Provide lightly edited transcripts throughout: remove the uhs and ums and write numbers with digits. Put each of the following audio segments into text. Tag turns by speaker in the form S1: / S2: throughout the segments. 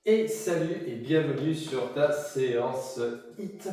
S1: Et salut et bienvenue sur ta séance HIIT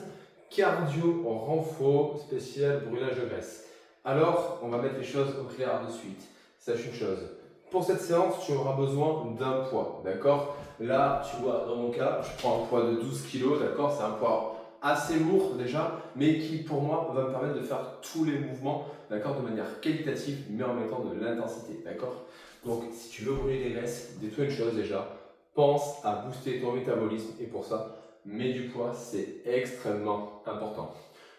S1: cardio en renfort spécial brûlage de graisse. Alors, on va mettre les choses au clair de suite. Sache une chose, pour cette séance, tu auras besoin d'un poids, d'accord? Là, tu vois, dans mon cas, je prends un poids de 12 kg, d'accord? C'est un poids assez lourd déjà, mais qui pour moi va me permettre de faire tous les mouvements, d'accord? De manière qualitative, mais en mettant de l'intensité, d'accord? Donc, si tu veux brûler des graisses, dis-toi une chose déjà, pense à booster ton métabolisme et pour ça, mets du poids, c'est extrêmement important.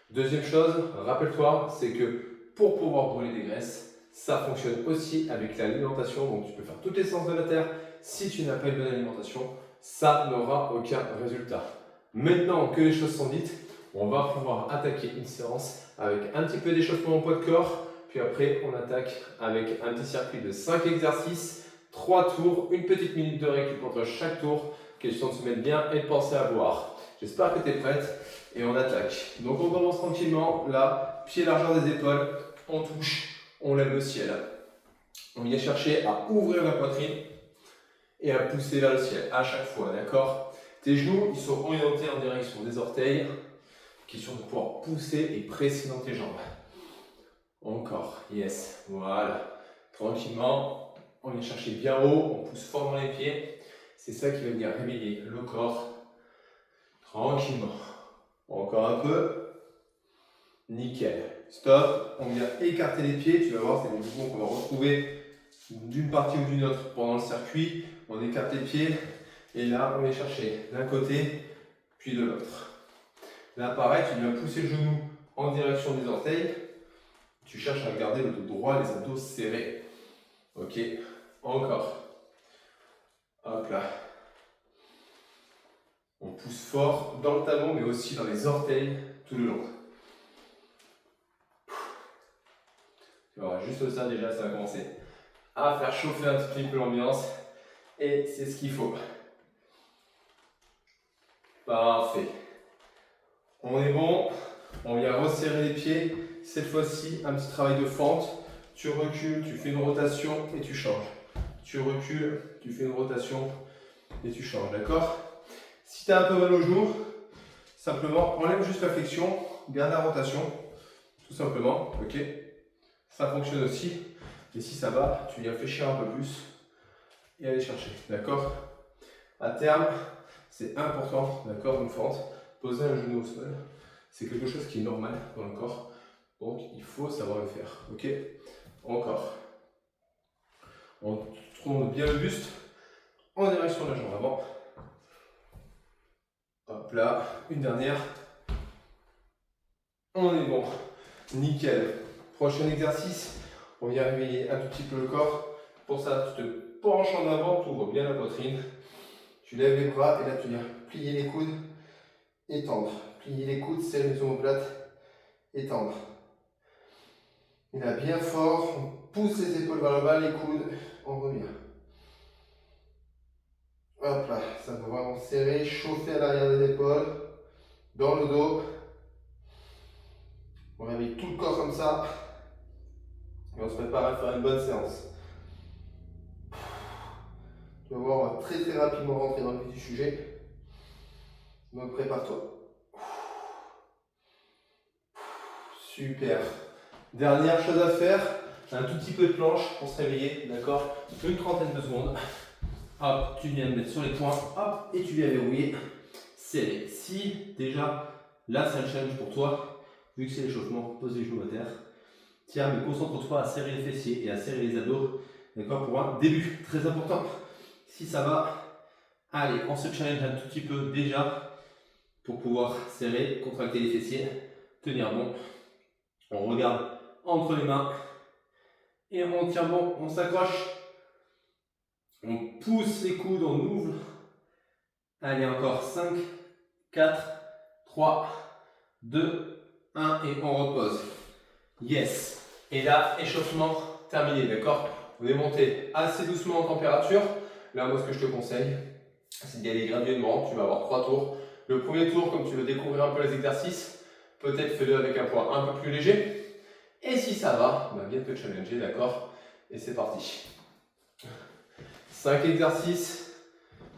S1: Deuxième chose, rappelle-toi, c'est que pour pouvoir brûler des graisses, ça fonctionne aussi avec l'alimentation. Donc tu peux faire toutes les séances de la terre. Si tu n'as pas une bonne alimentation, ça n'aura aucun résultat. Maintenant que les choses sont dites, on va pouvoir attaquer une séance avec un petit peu d'échauffement au poids de corps. Puis après, on attaque avec un petit circuit de 5 exercices, 3 tours, une petite minute de récup entre chaque tour. Question de se mettre bien et de penser à boire. J'espère que tu es prête et on attaque. Donc on commence tranquillement, là, pied largeur des épaules, on touche, on lève le ciel. On vient chercher à ouvrir la poitrine et à pousser vers le ciel à chaque fois, d'accord? Tes genoux, ils sont orientés en direction des orteils. Question de pouvoir pousser et presser dans tes jambes. Encore, yes, voilà. Tranquillement, on vient chercher bien haut, on pousse fort dans les pieds. C'est ça qui va venir réveiller le corps. Tranquillement. Encore un peu. Nickel. Stop. On vient écarter les pieds. Tu vas voir, c'est des mouvements qu'on va retrouver d'une partie ou d'une autre pendant le circuit. On écarte les pieds. Et là, on vient chercher d'un côté, puis de l'autre. Là, pareil, tu viens pousser le genou en direction des orteils. Tu cherches à garder le dos droit, les abdos serrés. Ok. Encore. Hop là. On pousse fort dans le talon, mais aussi dans les orteils tout le long. Tu vois, juste ça, déjà, ça va commencer à faire chauffer un petit peu l'ambiance. Et c'est ce qu'il faut. Parfait. On est bon. On vient resserrer les pieds. Cette fois-ci, un petit travail de fente. Tu recules, tu fais une rotation et tu changes. Tu recules, tu fais une rotation et tu changes, d'accord? Si tu as un peu mal au genou, simplement enlève juste la flexion, garde la rotation, tout simplement, ok? Ça fonctionne aussi. Et si ça va, tu viens fléchir un peu plus et aller chercher, d'accord? À terme, c'est important, d'accord, une fente. Poser un genou au sol, c'est quelque chose qui est normal dans le corps. Donc, il faut savoir le faire, ok? Encore. On tourne bien le buste en direction de la jambe avant. Hop là, une dernière. On est bon. Nickel. Prochain exercice, on vient réveiller un tout petit peu le corps. Pour ça, tu te penches en avant, tu ouvres bien la poitrine. Tu lèves les bras et là, tu viens plier les coudes, étendre. Plier les coudes, serrer les omoplates, étendre. Et là, bien fort, on pousse les épaules vers le bas, les coudes, on revient. Hop là, ça va vraiment serrer, chauffer à l'arrière des épaules, dans le dos. On réveille tout le corps comme ça. Et on se prépare à faire une bonne séance. Tu vas voir, on va très très rapidement rentrer dans le vif du sujet. Donc prépare-toi. Super. Dernière chose à faire, un tout petit peu de planche pour se réveiller, d'accord? Une trentaine de secondes. Hop, tu viens de mettre sur les poings, hop, et tu viens verrouiller. Serré. Si déjà, là c'est un challenge pour toi, vu que c'est l'échauffement, pose les genoux à terre. Tiens, mais concentre-toi à serrer les fessiers et à serrer les abdos, d'accord? Pour un début, très important. Si ça va, allez, on se challenge un tout petit peu déjà pour pouvoir serrer, contracter les fessiers, tenir bon. On regarde entre les mains et on tient bon, on s'accroche. On pousse les coudes, on ouvre. Allez, encore 5, 4, 3, 2, 1 et on repose. Yes. Et là, échauffement terminé, d'accord? On est monté assez doucement en température. Là, moi, ce que je te conseille, c'est d'y aller graduellement. Tu vas avoir 3 tours. Le premier tour, comme tu veux découvrir un peu les exercices, peut-être fais-le avec un poids un peu plus léger. Et si ça va, bah viens te challenger, d'accord? Et c'est parti. 5 exercices,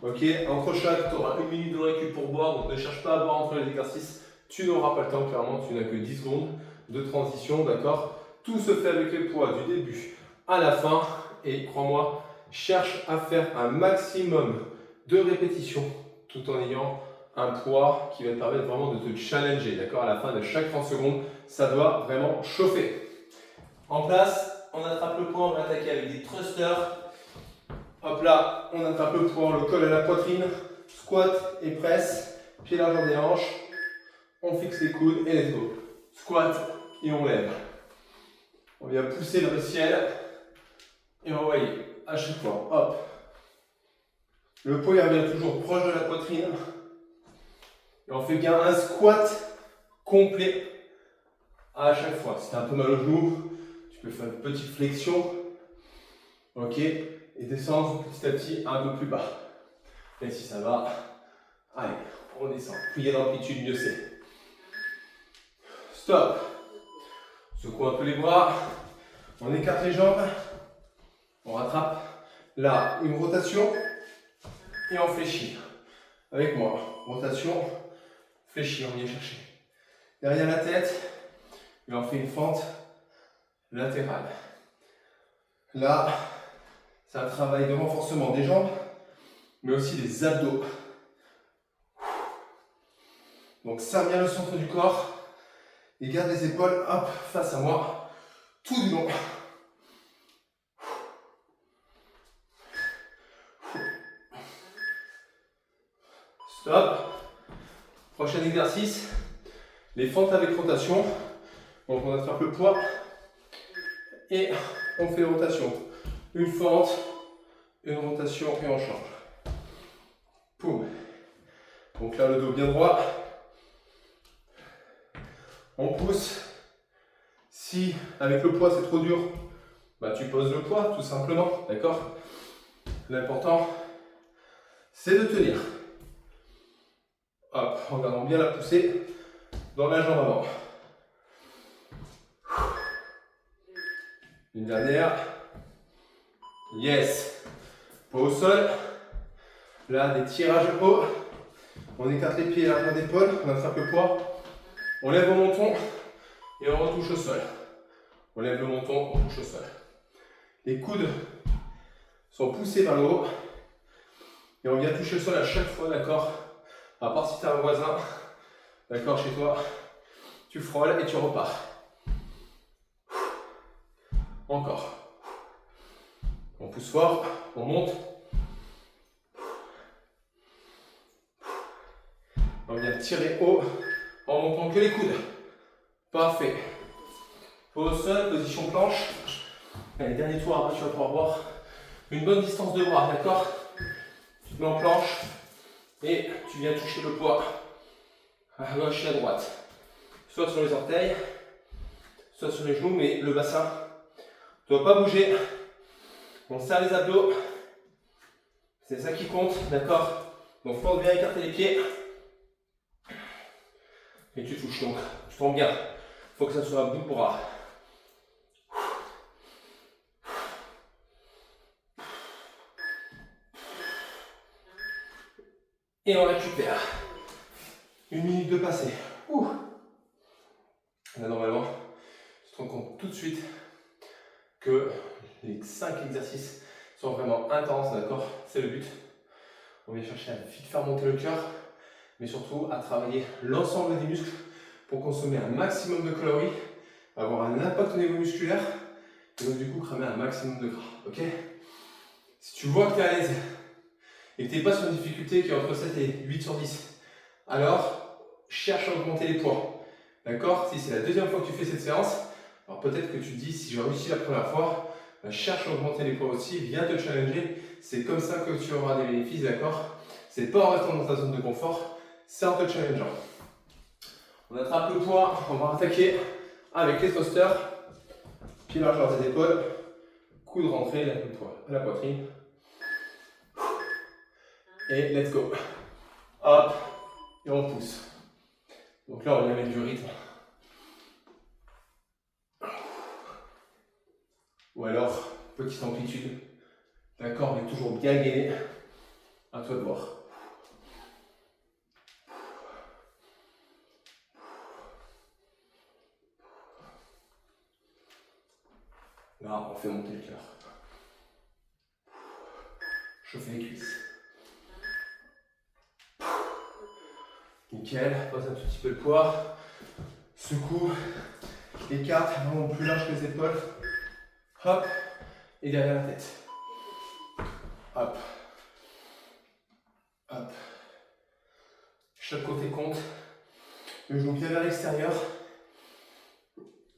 S1: Ok, entre chaque, tu auras 1 minute de récup pour boire, donc ne cherche pas à boire entre les exercices. Tu n'auras pas le temps, clairement, tu n'as que 10 secondes de transition, d'accord? Tout se fait avec les poids du début à la fin. Et crois-moi, cherche à faire un maximum de répétitions tout en ayant un poids qui va te permettre vraiment de te challenger, d'accord? À la fin de chaque 30 secondes, ça doit vraiment chauffer. En place, on attrape le poids, on va attaquer avec des thrusters. Hop là, on attrape le poids, on le colle à la poitrine, squat et presse, pied largeur des hanches, on fixe les coudes et let's go. Squat et on lève. On vient pousser vers le ciel et envoyer à chaque fois. Hop. Le poids il revient toujours proche de la poitrine et on fait bien un squat complet à chaque fois. Si tu as un peu mal au genou, tu peux faire une petite flexion. Ok. Et descendre petit à petit un peu plus bas. Et si ça va, allez, on descend. Plus il y a d'amplitude, mieux c'est. Stop. Secoue un peu les bras. On écarte les jambes. On rattrape. Là, une rotation. Et on fléchit. Avec moi. Rotation, fléchis, on vient chercher. Derrière la tête. Et on fait une fente latérale. Là, c'est un travail de renforcement des jambes, mais aussi des abdos. Donc serre bien le centre du corps et garde les épaules hop, face à moi, tout du long. Stop. Prochain exercice, les fentes avec rotation. Donc on attrape le poids et on fait rotation. Une fente, une rotation et on change. Poum. Donc là le dos bien droit. On pousse. Si avec le poids c'est trop dur, bah, tu poses le poids tout simplement, d'accord? L'important c'est de tenir. Hop, en gardant bien la poussée dans la jambe avant. Une dernière. Yes. Pas au sol. Là, des tirages hauts. On écarte les pieds à l'arrière d'épaule. On attrape le poids. On lève le menton et on retouche au sol. On lève le menton, on touche au sol. Les coudes sont poussés vers le haut. Et on vient toucher le sol à chaque fois, d'accord? À part si tu as un voisin, d'accord, chez toi, tu frôles et tu repars. Encore. On pousse fort, on monte. On vient tirer haut en montant que les coudes. Parfait. Au sol, position planche. Allez, dernier tour, après tu vas pouvoir voir une bonne distance de bras, d'accord? Tu te mets en planche et tu viens toucher le poids à gauche et à droite. Soit sur les orteils, soit sur les genoux, mais le bassin ne doit pas bouger. On serre les abdos. C'est ça qui compte, d'accord? Donc force bien écarter les pieds. Et tu touches donc. Tu tombes bien. Il faut que ça soit à bout de bras. Et on récupère. 1 minute de passé. Là, normalement, tu te rends compte tout de suite que les 5 exercices sont vraiment intenses, d'accord? C'est le but. On vient chercher à vite faire monter le cœur, mais surtout à travailler l'ensemble des muscles pour consommer un maximum de calories, avoir un impact au niveau musculaire, et donc du coup cramer un maximum de gras, ok? Si tu vois que tu es à l'aise et que tu n'es pas sur une difficulté qui est entre 7 et 8 sur 10, alors cherche à augmenter les poids, d'accord? Si c'est la deuxième fois que tu fais cette séance, alors peut-être que tu te dis, si j'ai réussi la première fois, bah, cherche à augmenter les poids aussi, viens te challenger, c'est comme ça que tu auras des bénéfices, d'accord? C'est pas en restant dans ta zone de confort, c'est en te challengeant. On attrape le poids, on va attaquer avec les thrusters, pied largeur des épaules, coude rentré, le poids à la poitrine. Et let's go. Hop, et on pousse. Donc là, on vient mettre du rythme. Ou alors, petite amplitude. D'accord, mais toujours bien gainé. À toi de voir. Là, on fait monter le cœur. Chauffer les cuisses. Nickel, pose un tout petit peu le poids. Secoue. Écarte, vraiment plus large que les épaules. Hop. Et derrière la tête. Hop. Hop. Chaque côté compte. Le genou bien vers l'extérieur.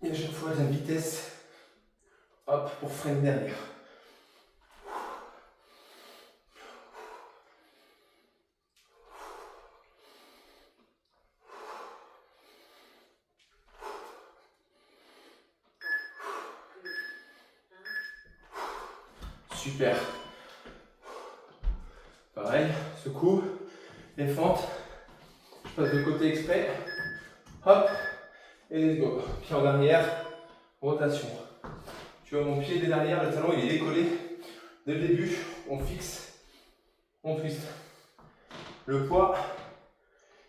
S1: Et à chaque fois, la vitesse. Hop, pour freiner derrière. Super. Pareil, secoue, les fentes. Je passe de côté exprès. Hop, et let's go. Pied en arrière, rotation. Tu vois mon pied dès derrière, le talon il est décollé. Dès le début, on fixe, on twist. Le poids,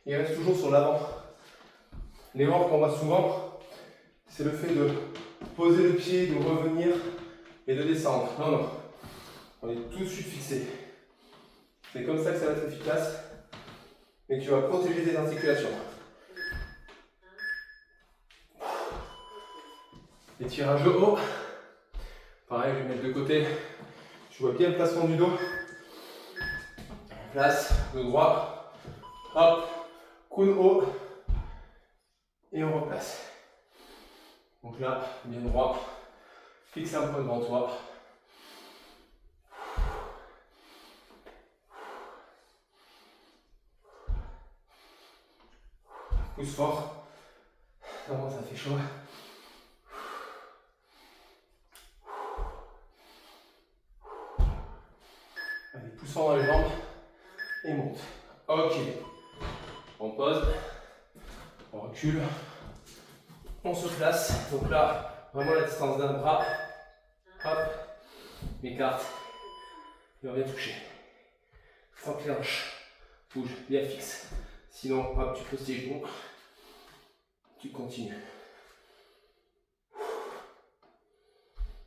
S1: il reste toujours sur l'avant. L'erreur qu'on voit souvent, c'est le fait de poser le pied, de revenir et de descendre. Non, non. On est tout de suite fixé. C'est comme ça que ça va être efficace et que tu vas protéger tes articulations. Étirage haut. Pareil, je vais mettre de côté. Tu vois bien le placement du dos. Place, le droit. Hop, coude haut. Et on replace. Donc là, bien droit. Fixe un peu devant toi. Pousse fort. Vraiment, ça fait chaud. Allez, pousse fort dans les jambes. Et monte. Ok. On pose. On recule. On se place. Donc là, vraiment la distance d'un bras. Hop. M'écarte. Et on vient toucher. Sans que les hanches bougent bien fixe. Sinon, hop, tu poses tes genoux. Tu continues.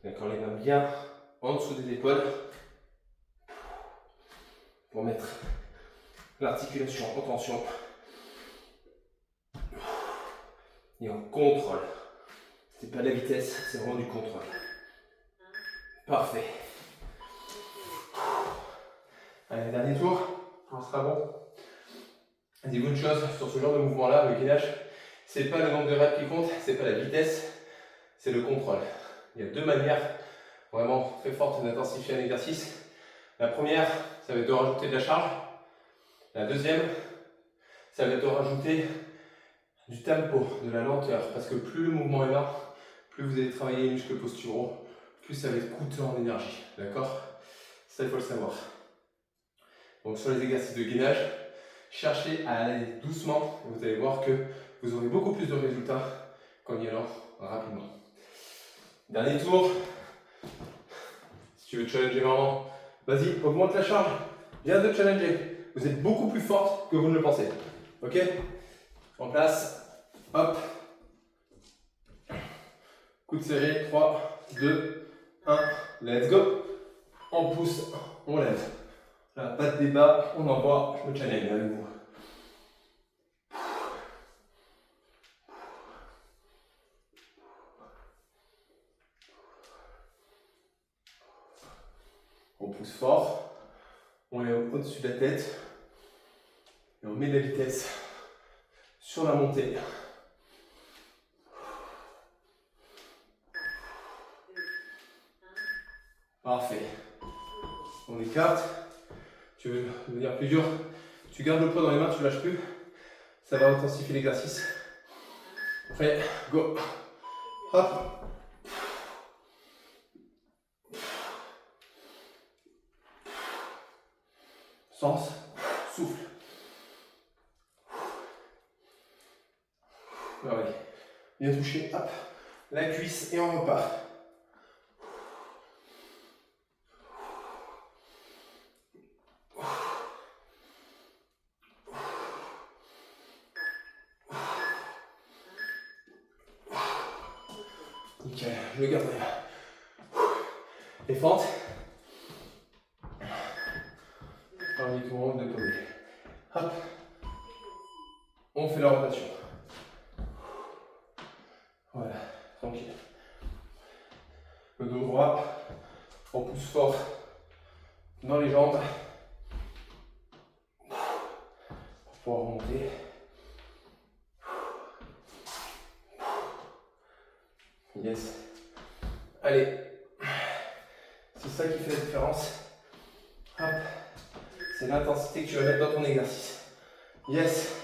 S1: D'accord, les mains bien en dessous des épaules. Pour mettre l'articulation en tension. Et on contrôle. C'est pas la vitesse, c'est vraiment du contrôle. Parfait. Allez, dernier tour. On sera bon. Dis-vous une chose sur ce genre de mouvement-là, le gainage, c'est pas le nombre de reps qui compte, c'est pas la vitesse, c'est le contrôle. Il y a deux manières vraiment très fortes d'intensifier un exercice. La première, ça va être de rajouter de la charge. La deuxième, ça va être de rajouter du tempo, de la lenteur. Parce que plus le mouvement est lent, plus vous allez travailler les muscles posturaux, plus ça va être coûteux en énergie. D'accord? Ça, il faut le savoir. Donc sur les exercices de gainage, cherchez à aller doucement et vous allez voir que vous aurez beaucoup plus de résultats qu'en y allant rapidement. Dernier tour. Si tu veux challenger vraiment, vas-y, augmente la charge. Viens de challenger. Vous êtes beaucoup plus forte que vous ne le pensez. Ok? En place. Hop. Coude serré. 3, 2, 1. Let's go. On pousse, on lève. Là, pas de débat, on envoie. Je me challenge avec vous. On pousse fort, on est au-dessus de la tête et on met de la vitesse sur la montée. Parfait. On écarte. Tu veux devenir plus dur, tu gardes le poids dans les mains, tu ne lâches plus. Ça va intensifier l'exercice. Prêt, go. Hop. Sens, souffle. Ouais. Bien touché, hop, la cuisse et on repart. Nickel, je le garde là. Les fentes. Envie tout le monde de tomber. Hop. On fait la rotation. Voilà, tranquille. Le dos droit. On pousse fort dans les jambes. Pour pouvoir remonter. Yes. Allez. C'est ça qui fait la différence. Hop. C'est l'intensité que tu vas mettre dans ton exercice. Yes.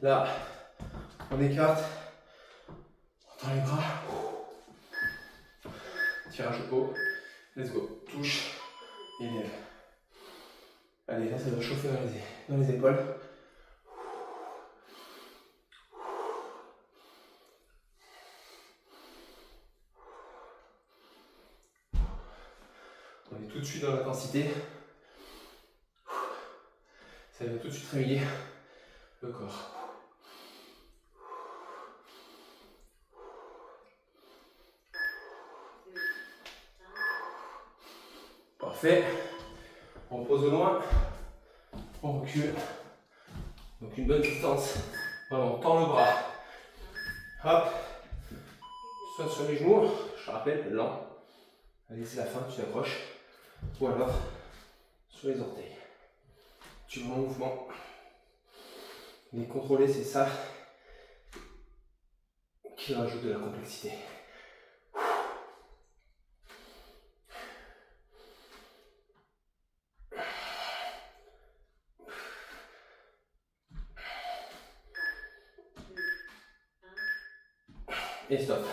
S1: Là, on écarte. On tend les bras. Tirage haut. Let's go. Touche. Et lève. Allez, là, ça va chauffer dans les épaules. On est tout de suite dans l'intensité. Ça va tout de suite réveiller le corps. Parfait. On pose au loin. On recule. Donc une bonne distance. Vraiment, on tend le bras. Hop. Soit sur les genoux. Je te rappelle, lent. Allez, c'est la fin, tu t'accroches. Ou alors sur les orteils. Tu vois le mouvement. Mais contrôler, c'est ça qui rajoute de la complexité. Et stop.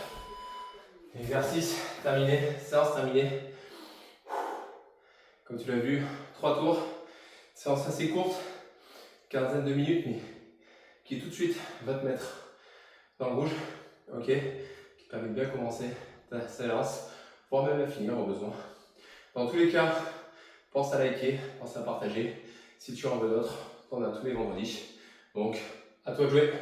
S1: Exercice terminé, séance terminée. Comme tu l'as vu, 3 tours. Séance assez courte, quinzaine de minutes, mais qui tout de suite va te mettre dans le rouge, ok, qui permet de bien commencer ta séance, voire même la finir au besoin. Dans tous les cas, pense à liker, pense à partager. Si tu en veux d'autres, on a tous les vendredis. Donc, à toi de jouer.